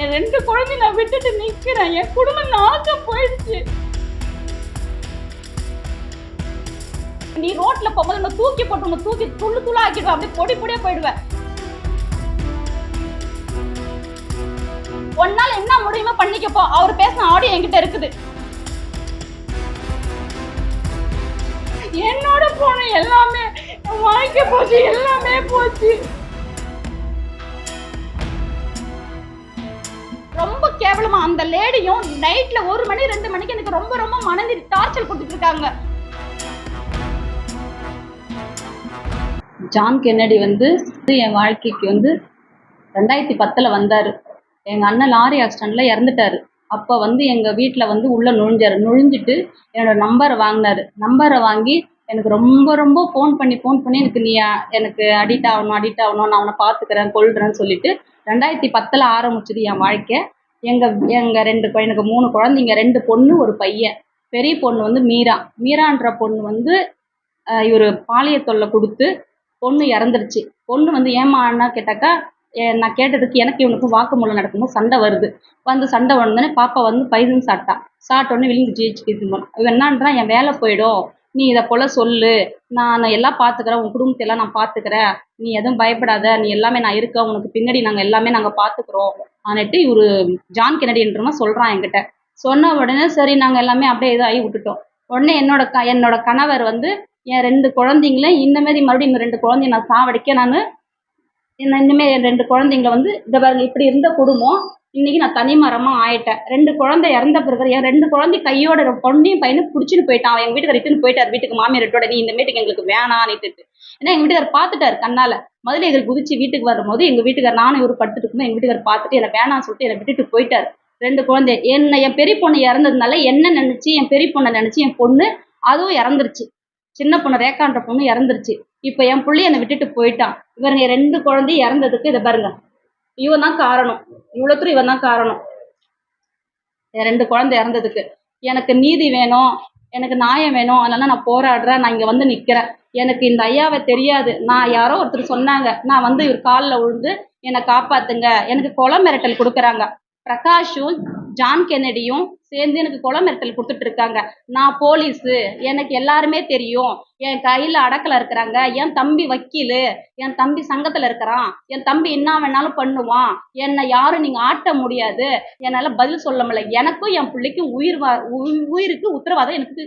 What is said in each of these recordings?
என் 2 குழந்தைய நான் விட்டுட்டு நிக்கிறேன். என் குடும்பம் நாசம் போயிடுச்சு. நீ ரோட்ல போகும்போது உன்னை தூக்கி போட்டு உன்னை தூக்கி துள்ளு துள்ளா ஆக்கிடுவேன். அப்படியே பொடி பொடியா போயிடுவேன். உன்னால என்ன முடியுமோ பண்ணிக்கப்போ. அவர் பேசின ஆடியோ என்கிட்ட இருக்குது. என்னோட போன எல்லாமே வாழ்க்கை போச்சு, எல்லாமே போச்சு. ரொம்ப கேவலமா அந்த லேடியும் நைட்ல 1 மணி 2 மணிக்கு எனக்கு ரொம்ப ரொம்ப மனதி டார்ச்சர் கொடுத்துட்டு இருக்காங்க. ஜான் கென்னடி என் வாழ்க்கைக்கு 2010ல் வந்தாரு. எங்க அண்ணன் லாரி ஆக்சிடென்ட்ல இறந்துட்டாரு. அப்போ எங்க வீட்டில் உள்ள நுழைஞ்சாரு. நுழைஞ்சிட்டு என்னோட நம்பரை வாங்கினாரு. நம்பரை வாங்கி எனக்கு ரொம்ப ரொம்ப ஃபோன் பண்ணி எனக்கு நீ எனக்கு அடிக்ட் ஆகணும், நான் அவனை பார்த்துக்கிறேன், கொள்றேன்னு சொல்லிட்டு 2010ல் ஆரம்பிச்சது என் வாழ்க்கை. எங்க 3 குழந்தைங்க, 2 பொண்ணு 1 பையன். பெரிய பொண்ணு மீரா. மீரான்ற பொண்ணு இவர் பாலியல் தொல்லை கொடுத்து பொண்ணு இறந்துருச்சு. பொண்ணு ஏம்மான்னா கேட்டாக்கா, நான் கேட்டதுக்கு எனக்கு இவனுக்கும் வாக்குமூலம் நடக்கும்போது சண்டை வருது. சண்டை வந்தோடனே பாப்பா பைசன் சாப்பிட்டோன்னே விழுந்து ஜிஹெச்சுக்கு போனோம். இவன் என்னான்றான், என் வேலை போயிடும், நீ இதை போல் சொல்லு, நான் எல்லாம் பார்த்துக்கிறேன், உன் குடும்பத்தை எல்லாம் நான் பார்த்துக்கிறேன், நீ எதுவும் பயப்படாத, நீ எல்லாமே நான் இருக்கேன், உனக்கு பின்னாடி நாங்கள் எல்லாமே நாங்கள் பார்த்துக்குறோம் ஆனிட்டு இவர் ஜான் கென்னடின்றவன் சொல்கிறான் என்கிட்ட. சொன்ன உடனே சரி நாங்கள் எல்லாமே அப்படியே இதாகி விட்டுட்டோம். உடனே என்னோட கணவர் என் 2 குழந்தைங்கள இந்தமாரி மறுபடியும் 2 குழந்தைய நான் சாவடிக்க இனிமேல் என் 2 குழந்தைங்கள இதை பாருங்க, இப்படி இருந்த குடும்பம் இன்னைக்கு நான் தனிமரமாக ஆயிட்டேன். 2 குழந்தை இறந்த பிறகு என் 2 குழந்தை கையோட பொண்ணையும் பையனும் பிடிச்சின்னு போயிட்டான். எங்கள் வீட்டுக்கு ரிட்டர்ன் போயிட்டார் வீட்டுக்கு, மாமியார்ட்டோட. நீ இந்த வீட்டுக்கு எங்களுக்கு வேணான்னுட்டு. ஏன்னா எங்கள் வீட்டுக்கார் பார்த்துட்டாரு கண்ணால். முதல்ல எங்களுக்கு குதிச்சு வீட்டுக்கு வரும்போது எங்கள் வீட்டுக்கார், நானும் இவர் படுத்துட்டு இருக்கும்போது எங்கள் வீட்டுக்கார் பார்த்துட்டு என்னை வேணான்னு சொல்லிட்டு என்னை விட்டுட்டு போயிட்டார். 2 குழந்தை என் பெரிய பொண்ணு இறந்ததுனால என்ன நினச்சி, என் பெரிய பொண்ணை நினச்சி என் பொண்ணு அதுவும் இறந்துருச்சு. சின்ன பொண்ணு ரேகான்ற பொண்ணு இறந்துருச்சு. இப்போ என் பிள்ளை என்னை விட்டுட்டு போயிட்டான். இவருங்க 2 குழந்தையும் இறந்ததுக்கு இதை பாருங்க, இவன் தான் காரணம். இவ்வளோத்துக்கும் இவன் தான் காரணம். என் 2 குழந்தை இறந்ததுக்கு எனக்கு நீதி வேணும், எனக்கு நியாயம் வேணும். அதனால நான் போராடுறேன். நான் இங்கே நிற்கிறேன். எனக்கு இந்த ஐயாவை தெரியாது. நான் யாரோ ஒருத்தர் சொன்னாங்க. நான் இவர் காலில் விழுந்து என்னை காப்பாத்துங்க. எனக்கு கொலை மிரட்டல் கொடுக்குறாங்க. பிரகாஷும் ஜான் கென்னடியும் சேர்ந்து எனக்கு கொலை மிரட்டல் கொடுத்துட்டு இருக்காங்க. நான் போலீஸு, எனக்கு எல்லாருமே தெரியும், என் கையில் அடக்கல இருக்கிறாங்க. என் தம்பி வக்கீலு, என் தம்பி சங்கத்தில் இருக்கிறான், என் தம்பி என்ன வேணாலும் பண்ணுவான், என்னை யாரும் நீங்கள் ஆட்ட முடியாது, என்னால் பதில் சொல்ல முடியல. எனக்கும் என் பிள்ளைக்கும் உயிருக்கு உத்தரவாதம் எனக்கு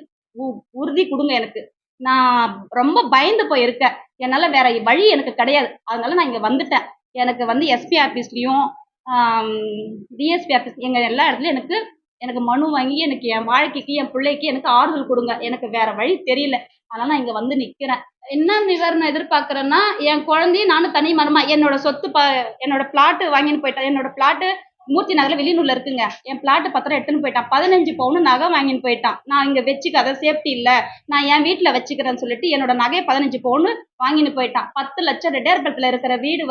உறுதி கொடுங்க. எனக்கு நான் ரொம்ப பயந்து போயிருக்கேன். என்னால் வேற வழி எனக்கு கிடையாது. அதனால நான் இங்கே வந்துட்டேன். எனக்கு எஸ்பி ஆஃபீஸ்லேயும் டிஎஸ்பி ஆஃபீஸ் எல்லா இடத்துலையும் எனக்கு மனு வாங்கி எனக்கு என் வாழ்க்கைக்கு, என் பிள்ளைக்கு எனக்கு ஆறுதல் கொடுங்க. எனக்கு வேற வழி தெரியல. அதனால நான் இங்கே நிற்கிறேன். என்ன நிவாரணம் எதிர்பார்க்குறேன்னா, என் குழந்தையும் நானும் தனி மரமா என்னோட சொத்து என்னோட பிளாட்டு வாங்கின்னு போயிட்டேன். என்னோட பிளாட்டு மூர்த்தி நகரில் வெளியூரில் இருக்குங்க. என் பிளாட்டு பத்திரம் எடுத்துன்னு போயிட்டான். 15 பவுன் நகை வாங்கின்னு போயிட்டான். நான் இங்கே வச்சுக்காத, சேஃப்டி இல்லை, நான் என் வீட்டில் வச்சுக்கிறேன்னு சொல்லிட்டு என்னோட நகையை 15 பவுன் வாங்கின்னு போயிட்டான். 10 லட்சம் ரெட்டியார்பேட்டையில் இருக்கிற வீடு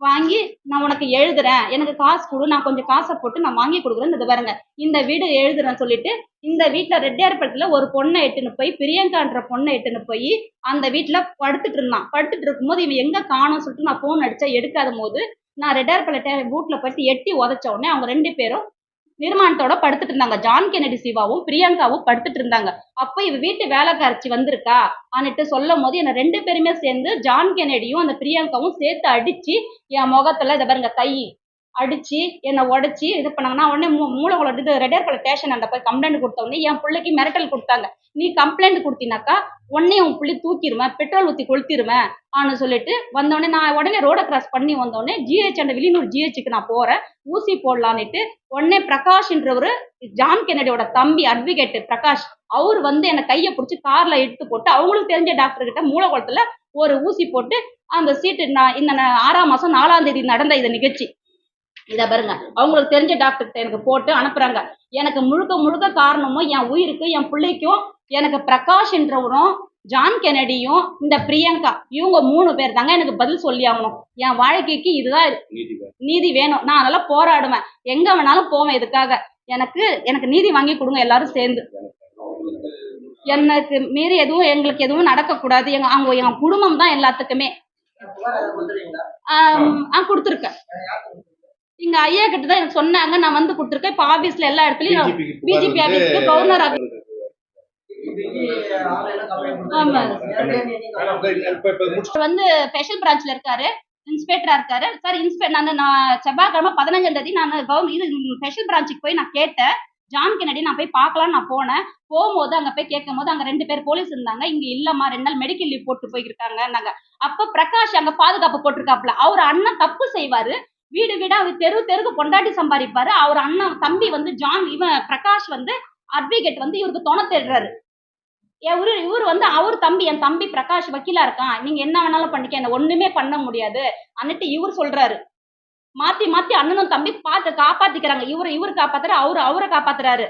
வாங்கி நான் உனக்கு எழுதுறேன், எனக்கு காசு கொடு, நான் கொஞ்சம் காசை போட்டு நான் வாங்கி கொடுக்குறேன்னு இது பாருங்க, இந்த வீடு எழுதுறேன்னு சொல்லிட்டு இந்த வீட்டில் ரெட்டியார்பேட்டையில் ஒரு பொண்ணை எட்டுன்னு போய், பிரியங்கான்ற பொண்ணை எட்டுன்னு போய் அந்த வீட்டில் படுத்துட்டு இருந்தான். படுத்துட்டு இருக்கும்போது இவன் எங்கே காணும்னு சொல்லிட்டு நான் ஃபோன் அடித்தா எடுக்காத போது நான் ரெட்டியார்பேட்டை வீட்டில் போயிட்டு எட்டி உதச்ச உடனே அவங்க 2 பேரும் நிர்மாணத்தோட படுத்துட்டு இருந்தாங்க. ஜான் கென்னடி சிவாவும் பிரியங்காவும் படுத்துட்டு இருந்தாங்க. அப்போ இவ வீட்டு வேலைக்காரச்சி வந்திருக்கா அன்னிட்டு சொல்லும் போது என்ன 2 பேருமே சேர்ந்து ஜான் கென்னடியும் அந்த பிரியங்காவும் சேர்த்து அடிச்சு என் முகத்துல இதை பாருங்க கை அடிச்சு என்னை உடச்சி இது பண்ணாங்கன்னா, உடனே மூலகுளம் இது ரெட்டியார்பேட்டை ஸ்டேஷன் அந்த போய் கம்ப்ளைண்ட் கொடுத்த உடனே என் பிள்ளைக்கு மிரட்டல் கொடுத்தாங்க. நீ கம்ப்ளைண்ட் கொடுத்தினாக்கா உடனே உன் பிள்ளை தூக்கிடுவேன், பெட்ரோல் ஊற்றி கொளுத்திடுவேன் ஆன்னு சொல்லிட்டு வந்தோடனே நான் உடனே ரோடை கிராஸ் பண்ணி வந்தோடனே ஜிஹெச் அந்த வெளியூர் ஜிஹெச்சுக்கு நான் போறேன், ஊசி போடலான்னுட்டு. உடனே பிரகாஷ்ன்றவரு ஜான் கென்னடியோட தம்பி அட்வொகேட் பிரகாஷ், அவர் என்னை கையை பிடிச்சி கார்ல எடுத்து போட்டு அவங்களுக்கு தெரிஞ்ச டாக்டர் கிட்ட மூலகுளத்துல ஒரு ஊசி போட்டு அந்த சீட்டு இந்த 6ஆம் மாசம் 4ஆம் தேதி நடந்த இந்த நிகழ்ச்சி இதை பாருங்க, அவங்களுக்கு தெரிஞ்ச டாக்டர்கிட்ட எனக்கு போட்டு அனுப்புறாங்க. எனக்கு முழுக்க முழுக்க காரணமும் என் உயிருக்கு, என் பிள்ளைக்கும் எனக்கு பிரகாஷ் என்றவரும் ஜான் கென்னடியும் இந்த பிரியங்கா இவங்க 3 பேர் தாங்க எனக்கு பதில் சொல்லி ஆகணும். என் வாழ்க்கைக்கு இதுதான் நீதி வேணும். நான் அதெல்லாம் போராடுவேன், எங்க வேணாலும் போவேன். இதுக்காக எனக்கு நீதி வாங்கி கொடுங்க எல்லாரும் சேர்ந்து. எனக்கு மீறி எங்களுக்கு எதுவும் நடக்கக்கூடாது. அவங்க என் குடும்பம் தான் எல்லாத்துக்குமே. கொடுத்துருக்கேன். இங்க ஐயா கிட்ட தான் எனக்கு சொன்னாங்க. நான் வந்து குடுத்துருக்கேன். இப்ப ஆபீஸ்ல எல்லா இடத்துலயும் டிஜிபிக்கு புகார் பிஜிபி வந்து ஆபீஸ்க்கு, கவர்னர் ஆபீஸ். ஆமா. வந்து ஸ்பெஷல் பிரான்ச்ல இருக்காரு. இன்ஸ்பெக்டரா இருக்காரு. சார் நான் செவ்வாய்க்கிழமை 15ஆம் தேதி நான் ஸ்பெஷல் பிரான்ச்சுக்கு போய் நான் கேட்டேன். ஜான் கென்னடி நான் போய் பார்க்கலாம்னு நான் போனேன். போகும்போது அங்க போய் கேட்கும்போது அங்க 2 பேர் போலீஸ் இருந்தாங்க. இங்க இல்லம்மா 2 நாள் மெடிக்கல் லீவ் போட்டு போயிருக்காங்கன்னாங்க. அப்ப பிரகாஷ் அங்க பாதுகாப்பு போட்டிருக்காப்ல. அவர் அண்ணன் தப்பு செய்வாரு. வீடு வீடா தெருக்கு பொண்டாட்டி சம்பாதிப்பாரு. அவர் அண்ணன் தம்பி வந்து பிரகாஷ் வந்து அட்வொகேட் வந்து இவருக்கு துணை தேடுறாரு. இவரு வந்து அவர் தம்பி, என் தம்பி பிரகாஷ் வக்கீலா இருக்கான். நீங்க என்ன வேணாலும் பண்ணிக்க, என்ன ஒண்ணுமே பண்ண முடியாது அன்னிட்டு இவர் சொல்றாரு. மாத்தி மாத்தி அண்ணனும் தம்பி காப்பாத்திக்கிறாங்க. இவரு காப்பாத்துறாரு, அவரை காப்பாத்துறாரு.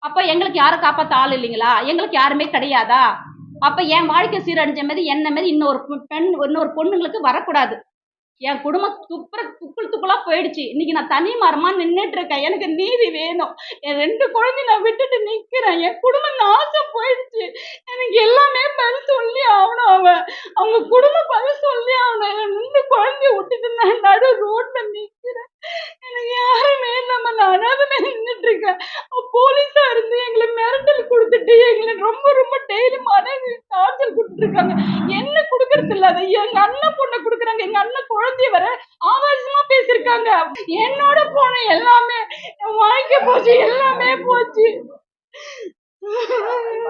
அப்ப எங்களுக்கு யாரும் காப்பாத்த ஆள் இல்லைங்களா? எங்களுக்கு யாருமே கிடையாதா? அப்ப என் வாழ்க்கை சீரழிஞ்ச மாதிரி என்ன மாதிரி இன்னொரு பொண்ணுங்களுக்கு வரக்கூடாது. என் குடும்பம் துக்குளா போயிடுச்சு. இன்னைக்கு நான் தனி மரமா நின்னுட்டு இருக்கேன். எனக்கு நீதி வேணும். என் 2 குழந்தைய நான் விட்டுட்டு நிக்கிறேன். என் குடும்பம் நாசம் போயிடுச்சு. எனக்கு எல்லாமே பதில் சொல்லி ஆகணும். அவங்க குடும்பம் பதில் சொல்லி ஆகணும். என் 2 குழந்தைய விட்டுட்டு நான் நடு ரோட்ல நிக்கிறேன். எனக்கு யாருமே இல்லாம நான் அனாதையா நின்னுட்டு இருக்கேன். போலீஸா இருந்து எங்களை மிரட்டல் கொடுத்துட்டு எங்களை ரொம்ப ரொம்ப டெய்லி மனைவி டார்ச்சர் கொடுத்துட்டு இருக்காங்க. என்ன கொடுக்கறது இல்லாத எங்க அண்ணன் பொண்ணை கொடுக்குறாங்க. எங்க அண்ணன் குழந்தைய வர ஆபாசமா பேசிருக்காங்க. என்னோட போன எல்லாமே என் வாழ்க்கை போச்சு, எல்லாமே போச்சு.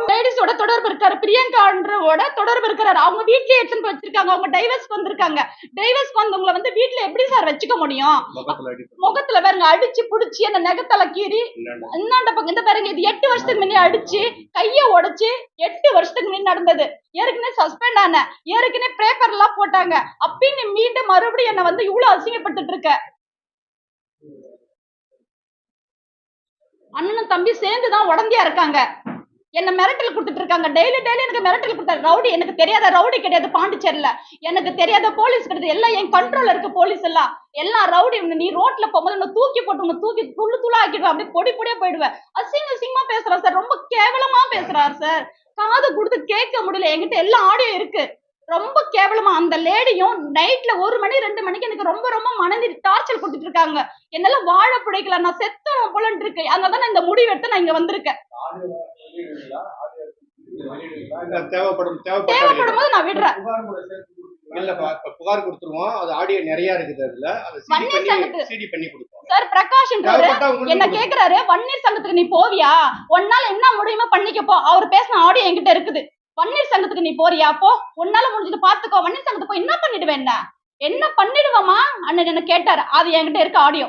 லேடிஸோட தொடர்பு இருக்காரு, பிரியங்கான்றவோட தொடர்பு இருக்கிறாரு. அவங்க வீட்லயே எடுத்துட்டு வச்சிருக்காங்க. அவங்க டைவர்ஸ்க்கு வந்திருக்காங்க. டைவர்ஸ்க்கு வந்தவங்களை வந்து வீட்ல எப்படி சார் வச்சுக்க முடியும்? முகத்துல பாருங்க அடிச்சு புடிச்சு அந்த நெகத்தல கீறி இந்தாண்ட பக்கம் இந்த பாருங்க, இது 8 வருஷத்துக்கு முன்னே அடிச்சு கைய உடைச்சு 8 வருஷத்துக்கு முன்னே நடந்தது. ஏற்கனவே சஸ்பெண்ட் ஆன, ஏற்கனவே பேப்பர் எல்லாம் போட்டாங்க. அப்பயும் மீண்டும் மறுபடியும் என்ன வந்து இவ்வளவு அசிங்கப்பட்டு இருக்க. அண்ணனும் தம்பி சேர்ந்துதான் உடந்தையா இருக்காங்க. என்ன மிரட்டல் கொடுத்துட்டு இருக்காங்க. டெய்லி எனக்கு மிரட்டல் கொடுத்தாரு. ரவுடி எனக்கு தெரியாத ரவுடி கிடையாது. பாண்டிச்சேரியில எனக்கு தெரியாத போலீஸ் கிடையாது. எல்லாம் என் கண்ட்ரோல்ல இருக்கு. போலீஸ் எல்லாம் ரவுடி. நீ ரோட்ல போகும்போது தூக்கி போட்டு தூக்கி துள்ளா ஆக்கிடுவேன். அப்படியே பொடி பொடியா போயிடுவேன். அசிங்கமா பேசுறாரு சார். ரொம்ப கேவலமா பேசுறாரு சார். காது கொடுத்து கேட்க முடியல. என்கிட்ட எல்லா ஆடியோ இருக்கு. ரொம்ப கேவலமா அந்த லேடியும் நைட்ல 1 மணி 2 மணிக்கு எனக்கு ரொம்ப ரொம்ப மனதி டார்ச்சர் கொடுத்துட்டு இருக்காங்க. என்னால வாழ பிடிக்கல. நான் செத்தணும் போலன்னு இருக்கு. அதனால நான் இந்த முடிவு எடுத்து நான் இங்க வந்திருக்கேன். தேவைப்படும் போது நான் விடுறேன். இல்லப்பா, புகார் கொடுத்துருவோம். அது ஆடியோ நிறைய இருக்குது. அதுல சிடி பண்ணி கொடுப்போம் சார். பிரகாஷ் என்ன கேக்குறாரு, வன்னியர் சங்கத்துக்கு நீ போவியா? உன்னால என்ன முடியுமோ பண்ணிக்கப்போ. அவர் பேசின ஆடியோ என்கிட்ட இருக்குது. வன்னியர் சங்கத்துக்கு நீ போறியா? போ, உன்னால முடிஞ்சது பாத்துக்கோ. வன்னியர் சங்கத்துக்கு போய் என்ன பண்ணிடுவேன்? என்ன பண்ணிடுவாமா அண்ணன் என்ன கேட்டாரு. அது என்கிட்ட இருக்க ஆடியோ.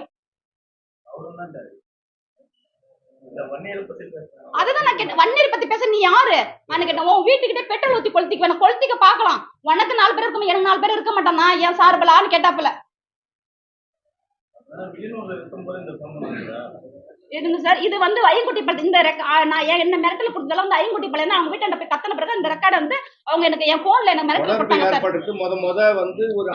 அதுதான் நான் கேட்டேன். வன்னியர் பத்தி பேச நீ யாரு? நான் கேட்டேன். உன் வீட்டுக்கிட்டே பெட்ரோல் ஊத்தி கொளுத்திக்க பாக்கலாம். உனக்கு 4 பேர் இருக்கும், எனக்கு 4 பேர் இருக்க மாட்டானா? என் சார்பலான்னு கேட்டாப்புல. இருங்க சார். இது வந்து ஐங்குட்டிப்பாளையம். இந்த நான் என்ன மிரட்டல் கொடுத்ததெல்லாம் வந்து ஐங்குட்டிப்பாளையம். அவங்க வீட்டாண்ட போய் கத்தன பிறகு இந்த ரெக்கார்டு வந்து அவங்க எனக்கு என் போன்ல எனக்கு மிரட்டல் கொடுத்தாங்க சார். முத வந்து ஒரு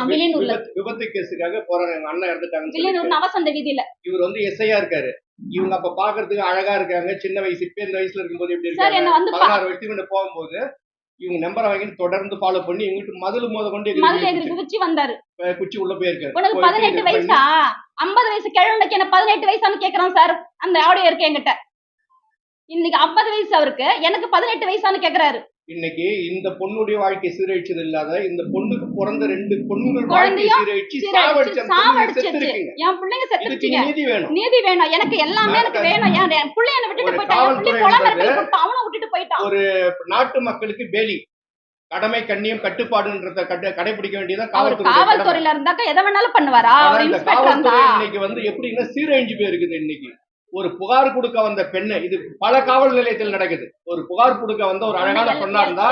விபத்து கேஸுக்காக போறாங்க. எங்க அண்ணன் இறந்துட்டாங்க. வில்லியனூர் நவசந்த வீதியில. இவர் வந்து எஸ்ஐயா இருக்காரு. இவங்க அப்ப பாக்குறதுக்கு அழகா இருக்காங்க. சின்ன வயசு, இப்ப இந்த வயசுல இருக்கும்போது எப்படி இருக்காங்க? 16 வயசுக்கு போகும்போது இவங்க நம்பரை வாங்கி தொடர்ந்து ஃபாலோ பண்ணி எங்கிட்ட மதுளு மோத கொண்டு குச்சி வந்தாரு. குச்சி உள்ள போயிருக்காரு. உனக்கு 18 வயசா? 50 வயசு கிழவனுக்கு என்ன 18 வயசான்னு கேக்குறான் சார். அந்த ஆடியோ இருக்கு என்கிட்ட. இன்னைக்கு 50 வயசு அவருக்கு, எனக்கு 18 வயசான்னு கேக்குறாரு. இன்னைக்கு இந்த பொண்ணுடைய வாழ்க்கை சீரழிச்சது இல்லாத இந்த பொண்ணுக்கு பிறந்த 2 பொண்ணுகள் வாழ்க்கை சீரழிச்சு சாவடிச்சு என் பிள்ளைங்க செத்துருச்சுங்க. நீதி வேணும். எனக்கு எல்லாமே எனக்கு வேணும். என் பிள்ளை என்ன விட்டுட்டு போயிட்டான். அவனை விட்டுட்டு போயிட்டான். ஒரு நாட்டு மக்களுக்கு வேலி கடமை, கண்ணியம், கட்டுப்பாடுன்றத கடைபிடிக்க வேண்டியதான் காவல்துறையில இருந்தாக்க எதை வேணாலும் பண்ணுவாரா? இன்னைக்கு வந்து எப்படின்னா சீரழிஞ்சு போயிருக்குது. இன்னைக்கு ஒரு புகார் கொடுக்க வந்த பெண்ணு, இது பல காவல் நிலையத்தில் நடக்குது. ஒரு புகார் கொடுக்க வந்த ஒரு அழகான பெண்ணா இருந்தா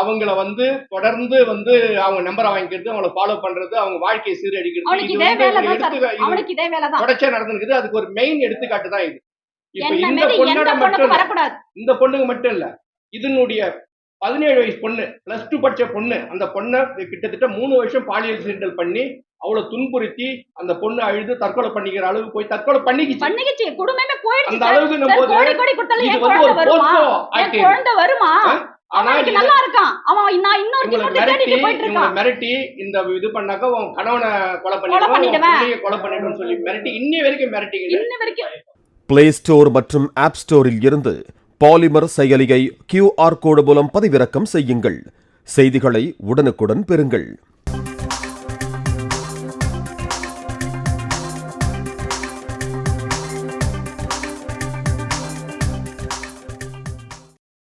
அவங்கள வந்து தொடர்ந்து வந்து அவங்க நம்பரை வாங்கிக்கிறது, அவங்களை ஃபாலோ பண்றது, அவங்க வாழ்க்கையை சீரழிக்கிறது தொடர்ச்சியா நடந்துருக்குது. அதுக்கு ஒரு மெயின் எடுத்துக்காட்டு தான் இது. இப்ப இந்த பொண்ணுங்க மட்டும் இல்ல, இதனுடைய 17 வயசு பொண்ணு, +2 படிச்ச பொண்ணு, அந்த பொண்ணை கிட்டத்தட்ட 3 வருஷம் பாலியல் சீண்டல் பண்ணி அவ்வளவு துன்புறுத்தி அந்த பொண்ணு அழுது தற்கொலை பண்ணிக்கிற அளவுக்கு போய் தற்கொலை பண்ணிக்கிச்சு. குடும்பமே போயிடுச்சு. அந்த அளவுக்கு வருமா? ஆனா அவனுக்கு நல்லா இருக்கான். அவன் நான் இன்னொரு தேடிட்டு போயிட்டு இருக்கான். மிரட்டி இந்த இது பண்ணாக்க உன் கணவனை கொலை பண்ணிடுவேன் சொல்லி மிரட்டி இன்னி வரைக்கும் மிரட்டிங்க. பிளே ஸ்டோர் மற்றும் ஆப் ஸ்டோரில் இருந்து பாலிமர் செயலியை QR கோடு மூலம் பதிவிறக்கம் செய்யுங்கள். செய்திகளை உடனுக்குடன் பெறுங்கள்.